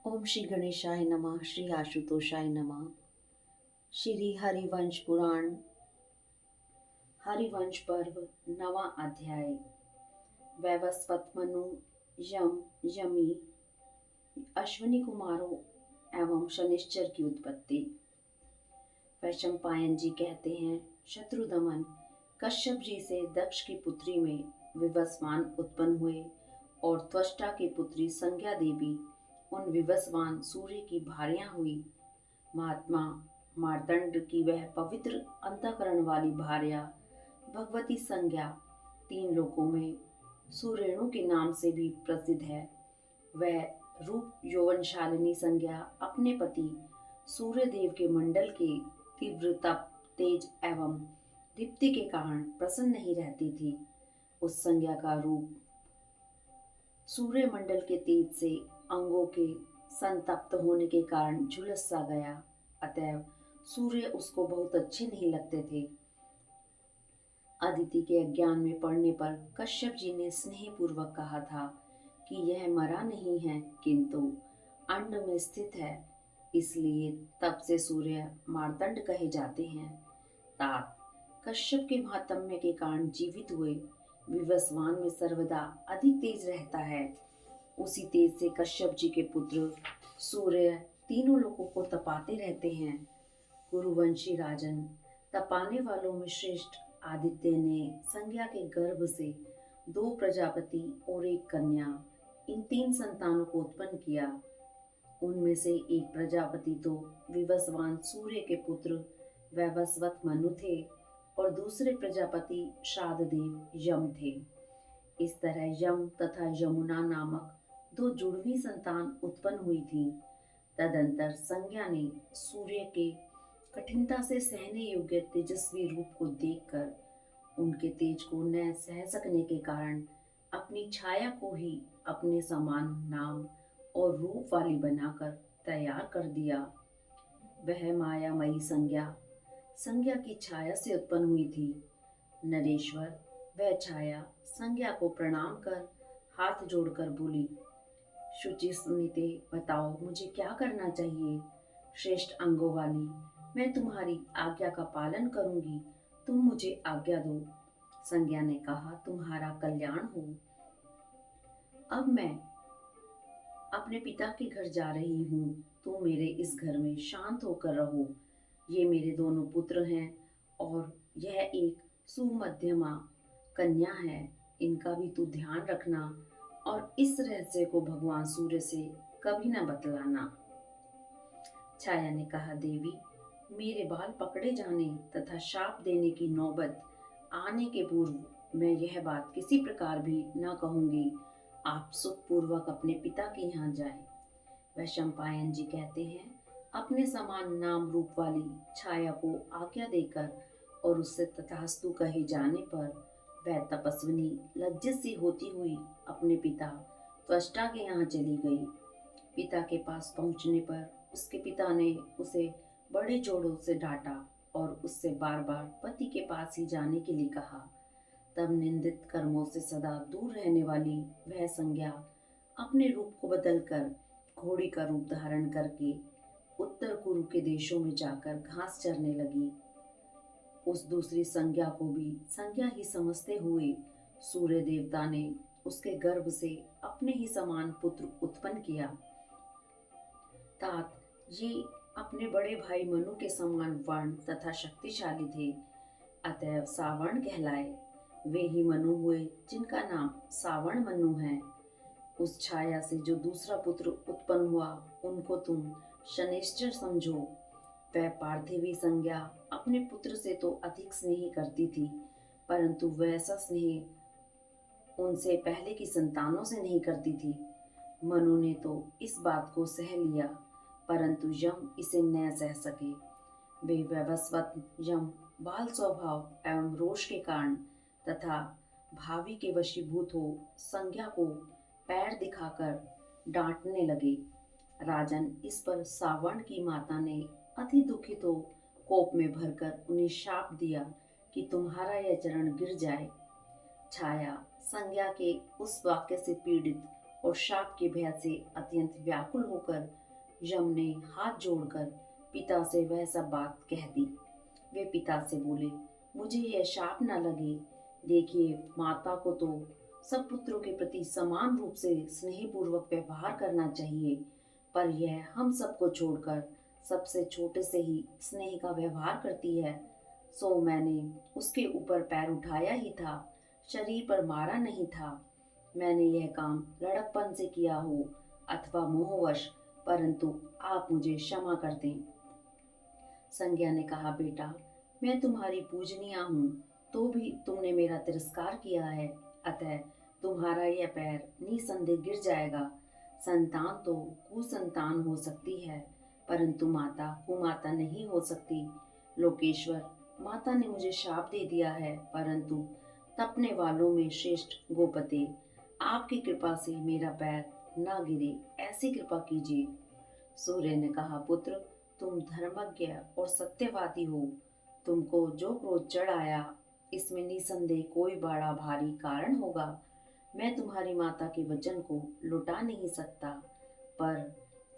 ओम श्री गणेशाय नमः। श्री आशुतोषाय नमः। श्री हरिवंश पुराण हरिवंश पर्व नवा अध्याय। वैवस्वत मनु यम यमी अश्विनी कुमारों एवं शनिश्चर की उत्पत्ति। वैशंपायन जी कहते हैं, शत्रुदमन कश्यप जी से दक्ष की पुत्री में विवस्वान उत्पन्न हुए और त्वष्टा की पुत्री संज्ञा देवी उन विवस्वान सूर्य की भार्या हुई। महात्मा मार्तंड की वह पवित्र अंतःकरण वाली भार्या भगवती संज्ञा तीन लोकों में सुरेणु के नाम से भी प्रसिद्ध है। वह रूप यौवनशालिनी संज्ञा अपने पति सूर्यदेव के मंडल के तीव्र तप, तेज एवं दीप्ति के कारण प्रसन्न नहीं रहती थी। उस संज्ञा का रूप सूर्य मंडल के तेज से अंगों के संतप्त होने के कारण झुलस सा गया। अतएव सूर्य उसको बहुत अच्छे नहीं लगते थे। अदिति के अज्ञान में पड़ने पर कश्यप जी ने स्नेहपूर्वक कहा था कि यह मरा नहीं है किंतु अंड में स्थित है, इसलिए तब से सूर्य मार्तंड कहे जाते हैं। तात कश्यप के महात्म्य के कारण जीवित हुए विवस्वान में सर्वदा अधिक तेज रहता है। उसी तेज से कश्यप जी के पुत्र सूर्य तीनों लोगों को तपाते रहते हैं। कुरुवंशी राजन तपाने वालों में श्रेष्ठ आदित्य ने संज्ञा के गर्भ से 2 प्रजापति और 1 कन्या, इन 3 संतानों को उत्पन्न किया। उनमें से एक प्रजापति तो विवस्वान सूर्य के पुत्र वैवस्वत मनु थे और दूसरे प्रजापति श्राद्धदेव यम थे। इस तरह यम तथा यमुना नामक 2 जुड़वी संतान उत्पन्न हुई थी। तदंतर संज्ञा ने सूर्य के कठिनता से सहने योग्य तेजस्वी रूप को देखकर उनके तेज को न सह सकने के कारण अपनी छाया को ही अपने समान नाम और रूप वाली बनाकर तैयार कर दिया। वह मायामयी संज्ञा की छाया से उत्पन्न हुई थी। नरेश्वर वह छाया संज्ञा को प्रणाम कर हाथ जोड़कर बोली, शुचि स्मिते, बताओ मुझे क्या करना चाहिए। श्रेष्ठ अंगों वाली, मैं तुम्हारी आज्ञा का पालन करूंगी, तुम मुझे आज्ञा दो। संज्ञा ने कहा, तुम्हारा कल्याण हो। अब मैं अपने पिता के घर जा रही हूँ, तुम मेरे इस घर में शांत होकर रहो। ये मेरे दोनों पुत्र हैं और यह एक सुमध्यमा कन्या है, इनका भी तू ध्यान रखना और इस रहस्य को भगवान सूर्य से कभी न बतलाना। छाया ने कहा, देवी, मेरे बाल पकड़े जाने तथा शाप देने की नौबत आने के पूर्व मैं यह बात किसी प्रकार भी न कहूंगी। आप सुखपूर्वक अपने पिता के यहाँ जाएं। वैशंपायन जी कहते हैं, अपने समान नाम रूप वाली छाया को आज्ञा देकर और उससे तथास्तु कहे जाने पर वह तपस्विनी लज्जित सी होती हुई अपने पिता त्वष्टा के यहाँ चली गई। पिता के पास पहुँचने पर उसके पिता ने उसे बड़े जोरों से डांटा और उससे बार बार पति के पास ही जाने के लिए कहा। तब निंदित कर्मों से सदा दूर रहने वाली वह संज्ञा अपने रूप को बदलकर घोड़ी का रूप धारण करके उत्तर कुरु के देशों में जाकर घास चरने लगी। उस दूसरी संज्ञा को भी संज्ञा ही समझते हुए सूर्य देवता ने उसके गर्भ से अपने ही समान पुत्र उत्पन्न किया। तात ये अपने बड़े भाई मनु के समान वर्ण तथा शक्तिशाली थे, अतएव सावर्ण कहलाए। वे ही मनु हुए जिनका नाम सावण मनु है। उस छाया से जो दूसरा पुत्र उत्पन्न हुआ उनको तुम शनिश्चर समझो। वह पार्थिवी संज्ञा अपने पुत्र से तो अधिक स्नेह करती थी, परंतु वैसा स्नेह उनसे पहले की संतानों से नहीं करती थी। मनु ने तो इस बात को सह लिया, परंतु यम इसे न सह सके। वे वैवस्वत यम बाल स्वभाव एवं रोष के कारण तथा भावी के वशीभूत हो संज्ञा को पैर दिखाकर डांटने लगे। राजन, इस पर सावर्ण की माता ने अति दुखित हो कोप में भरकर उन्हें शाप दिया कि तुम्हारा यह चरण गिर जाए। छाया संज्ञा के उस वाक्य से पीड़ित और शाप के भय से अत्यंत व्याकुल होकर यम ने हाथ जोड़कर पिता से वह सब बात कह दी। वे पिता से बोले, मुझे यह शाप न लगे। देखिए, माता को तो सब पुत्रों के प्रति समान रूप से स्नेहपूर्वक व्यवहार करना चाहिए, पर यह हम सबको छोड़कर सबसे छोटे से ही स्नेह का व्यवहार करती है। सो मैंने उसके ऊपर पैर उठाया ही था, शरीर पर मारा नहीं था। मैंने यह काम लड़कपन से किया हो अथवा मोहवश, परंतु आप मुझे क्षमा कर दें। संज्ञा ने कहा, बेटा, मैं तुम्हारी पूजनिया हूँ, तो भी तुमने मेरा तिरस्कार किया है, अतः तुम्हारा यह पैर निसंदेह गिर जाएगा। संतान तो कुसंतान हो सकती है, परंतु माता कुमाता नहीं हो सकती। लोकेश्वर, माता ने मुझे शाप दे दिया है, परंतु तपने वालों में श्रेष्ठ गोपते, आपकी कृपा से मेरा पैर न गिरे, ऐसी कृपा कीजिए। सूर्य ने कहा, पुत्र, तुम धर्मज्ञ और सत्यवादी हो। तुमको जो क्रोध चढ़ आया, इसमें निसंदेह कोई बड़ा भारी कारण होगा। मैं तुम्हारी माता के वचन को लुटा नहीं सकता, पर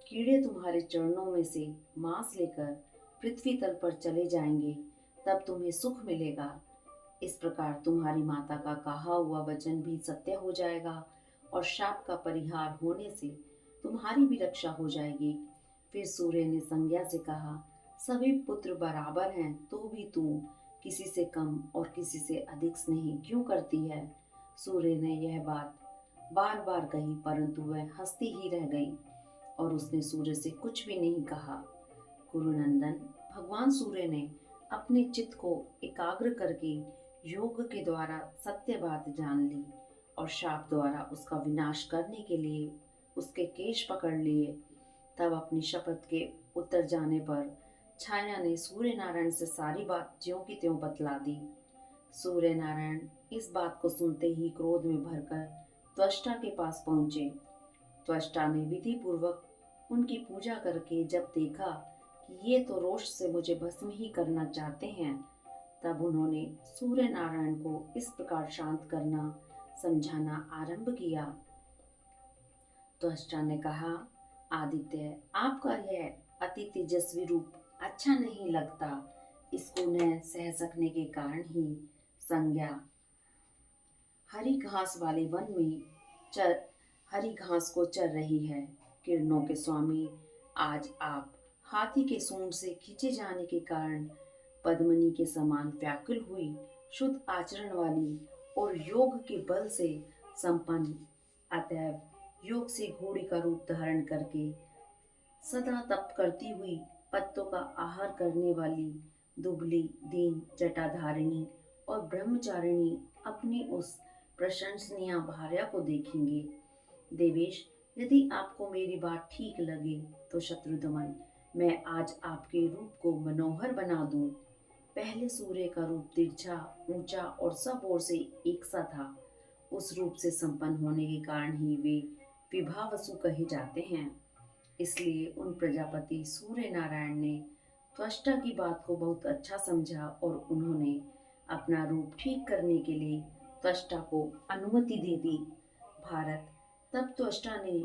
कीड़े तुम्हारे चरणों में से मांस लेकर पृथ्वी तल पर चले जाएंगे, तब तुम्हें सुख मिलेगा। इस प्रकार तुम्हारी माता का कहा हुआ वचन भी सत्य हो जाएगा और शाप का परिहार होने से तुम्हारी भी रक्षा हो जाएगी। फिर सूर्य ने संज्ञा से कहा, सभी पुत्र बराबर हैं, तो भी तू किसी से कम और किसी से अधिक स्नेह क्यों करती है? सूर्य ने यह बात बार बार कही, परंतु वह हंसती ही रह गई और उसने सूर्य से कुछ भी नहीं कहा। कुरुनंदन, भगवान सूर्य ने अपने चित्त को एकाग्र करके योग के द्वारा सत्य बात जान ली और शाप द्वारा उसका विनाश करने के लिए उसके केश पकड़ लिए। तब अपनी शपथ के उतर जाने पर छाया ने सूर्य नारायण से सारी बात ज्यों की त्यों बतला दी। सूर्य नारायण इस बात को सुनते ही क्रोध में भरकर त्वष्टा के पास पहुंचे। त्वष्टा ने विधि पूर्वक उनकी पूजा करके जब देखा कि ये तो रोष से मुझे भस्म ही करना चाहते हैं, तब उन्होंने सूर्य नारायण को इस प्रकार शांत करना समझाना आरंभ किया। त्वष्टा ने कहा, आदित्य, आपका यह अति तेजस्वी रूप अच्छा नहीं लगता। इसको न सह सकने के कारण ही संज्ञा हरी घास वाले वन में हरी घास को चर रही है। किरणों के स्वामी, आज आप हाथी के सूंड से खींचे जाने के कारण पद्मनी के समान व्याकुल हुई, शुद्ध आचरण वाली और योग के बल से संपन्न, अतएव योग से घोड़ी का रूप धारण करके सदा तप करती हुई, पत्तों का आहार करने वाली दुबली दीन जटाधारिणी और ब्रह्मचारिणी अपनी उस प्रशंसनीय भार्या को देखेंगे। देवेश, यदि आपको मेरी बात ठीक लगे तो शत्रुदमन, मैं आज आपके रूप को मनोहर बना दूं। पहले सूर्य का रूप तिरछा, ऊंचा और सब ओर से एक सा था। उस रूप से संपन्न होने के कारण ही वे विभावसु कहे जाते हैं। इसलिए उन प्रजापति सूर्य नारायण ने त्वष्टा की बात को बहुत अच्छा समझा और उन्होंने अपना रूप ठीक करने के लिए त्वष्टा को अनुमति दे दी। भारत, तब त्वष्टा ने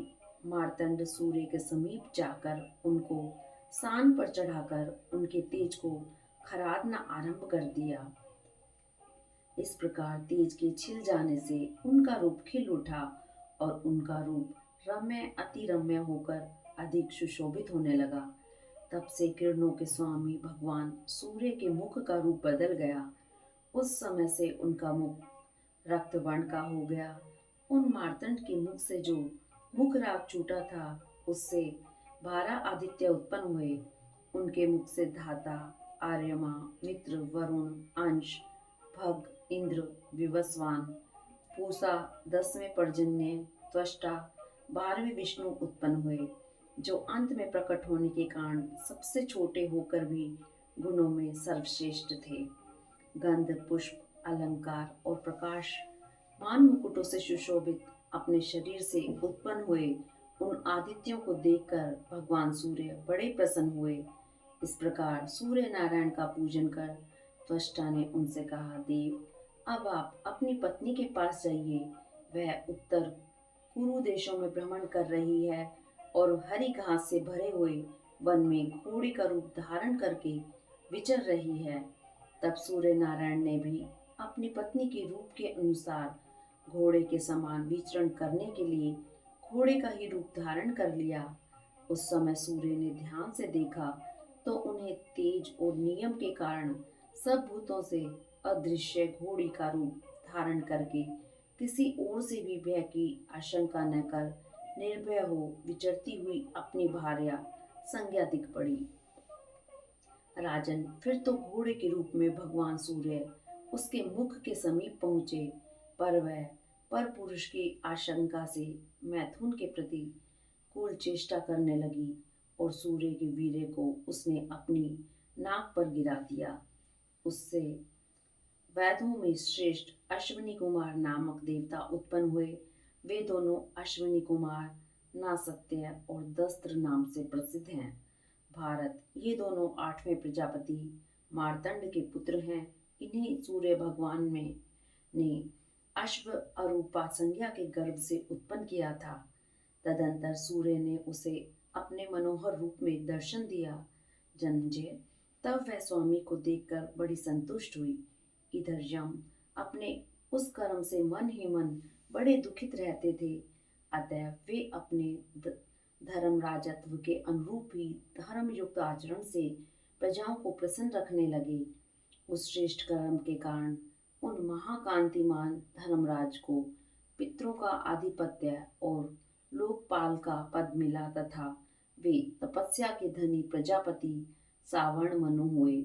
मार्तंड सूर्य के समीप जाकर उनको सान पर चढ़ाकर उनके तेज को खरादना आरंभ कर दिया। इस प्रकार तेज के छिल जाने से उनका रूप खिल उठा और उनका रूप रम्य अति रम्य होकर अधिक सुशोभित होने लगा। तब से किरणों के स्वामी भगवान सूर्य के मुख का रूप बदल गया। उस समय से उनका मुख रक्त वर्ण का हो गया। उन मार्तंड के मुख से जो मुख राग छूटा था, उससे 12 आदित्य उत्पन्न हुए। उनके मुख से धाता, आर्यमा, मित्र, वरुण, अंश, भग, इंद्र, विवस्वान, पूषा, 10वें पर्जन्य, त्वष्टा, 12वें विष्णु उत्पन्न हुए, जो अंत में प्रकट होने के कारण सबसे छोटे होकर भी गुणों में सर्वश्रेष्ठ थे। गंध, पुष्प, अलंकार और प्रकाश मान मुकुटों से सुशोभित अपने शरीर से उत्पन्न हुए उन आदित्यों को देखकर भगवान सूर्य बड़े प्रसन्न हुए। इस प्रकार सूर्य नारायण का पूजन कर त्वष्टा ने उनसे कहा, देव, अब आप अपनी पत्नी के पास जाइए। वह उत्तर कुरु देशों में भ्रमण कर रही है और हरी घास से भरे हुए वन में घोड़ी का रूप धारण करके विचर रही है। तब सूर्य नारायण ने भी अपनी पत्नी के रूप के अनुसार घोड़े के समान विचरण करने के लिए घोड़े का ही रूप धारण कर लिया। उस समय सूर्य ने ध्यान से देखा तो उन्हें तेज और नियम के कारण सब भूतों से अदृश्य घोड़ी का रूप धारण करके किसी ओर से भी भय की आशंका न कर निर्भय हो विचरती हुई अपनी भार्या संज्ञा दिख पड़ी। राजन, फिर तो घोड़े के रूप में भगवान सूर्य उसके मुख के समीप पहुंचे, पर वह पर पुरुष की आशंका से मैथुन के प्रति कुल चेष्टा करने लगी और सूर्य के वीर्य को उसने अपनी नाक पर गिरा दिया। उससे वैदों में श्रेष्ठ अश्विनी कुमार नामक देवता उत्पन्न हुए। वे दोनों अश्विनी कुमार नासत्य और दस्त्र नाम से प्रसिद्ध हैं। भारत, ये दोनों 8वें प्रजापति मार्तंड के पुत्र हैं। इन्हें सूर्य भगवान में ने अश्व अरूपा संज्ञा के गर्भ से उत्पन्न किया था। तदंतर सूर्य ने उसे अपने मनोहर रूप में दर्शन दिया। जन्मेजय, तब वह स्वामी को देखकर बड़ी संतुष्ट हुई। इधर यम अपने उस कर्म से मन ही मन बड़े दुखित रहते थे। अतः वे अपने धर्म राजत्व के अनुरूप ही धर्म युक्त आचरण से प्रजाओं को प्रसन्न रखने लगे। उस श्रेष्ठ कर्म के कारण उन महाकांतिमान धर्मराज को पितरों का आधिपत्य और लोकपाल का पद मिला तथा वे तपस्या के धनी प्रजापति सावर्ण मनु हुए।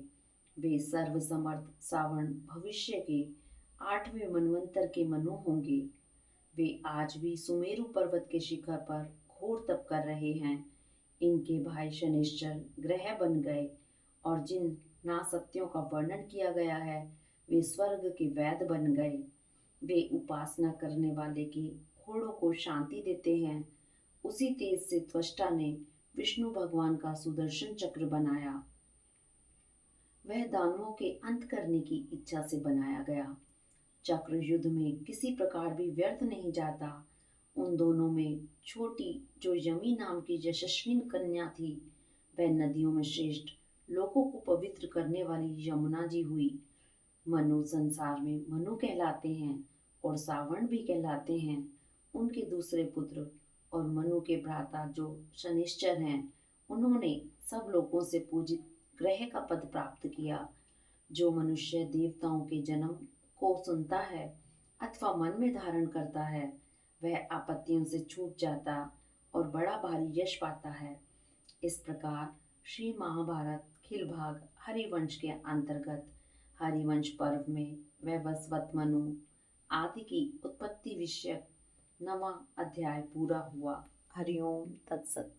वे सर्वसमर्थ सावर्ण भविष्य के 8वें मनवंतर के मनु होंगे। वे आज भी सुमेरु पर्वत के शिखर पर घोर तप कर रहे हैं। इनके भाई शनिश्चर ग्रह बन गए और जिन नासत्यों का वर्णन किया गया है वे स्वर्ग के वैद्य बन गए। वे उपासना करने वाले के घोड़ों को शांति देते हैं। उसी तेज से त्वष्टा ने विष्णु भगवान का सुदर्शन चक्र बनाया। वह दानवों के अंत करने की इच्छा से बनाया गया। चक्र युद्ध में किसी प्रकार भी व्यर्थ नहीं जाता। उन दोनों में छोटी जो यमी नाम की यशस्विनी कन्या थी, वह नदियों में श्रेष्ठ, लोगों को पवित्र करने वाली यमुना जी हुई। मनु संसार में मनु कहलाते हैं और सावर्ण भी कहलाते हैं। उनके दूसरे पुत्र और मनु के भ्राता जो शनिश्चर हैं, उन्होंने सब लोगों से पूजित ग्रह का पद प्राप्त किया। जो मनुष्य देवताओं के जन्म को सुनता है अथवा मन में धारण करता है, वह आपत्तियों से छूट जाता और बड़ा भारी यश पाता है। इस प्रकार श्री महाभारत खिल भाग हरिवंश के अंतर्गत हरिवंश पर्व में वैवस्वत मनु आदि की उत्पत्ति विषयक 9वां अध्याय पूरा हुआ। हरिओम तत्सत।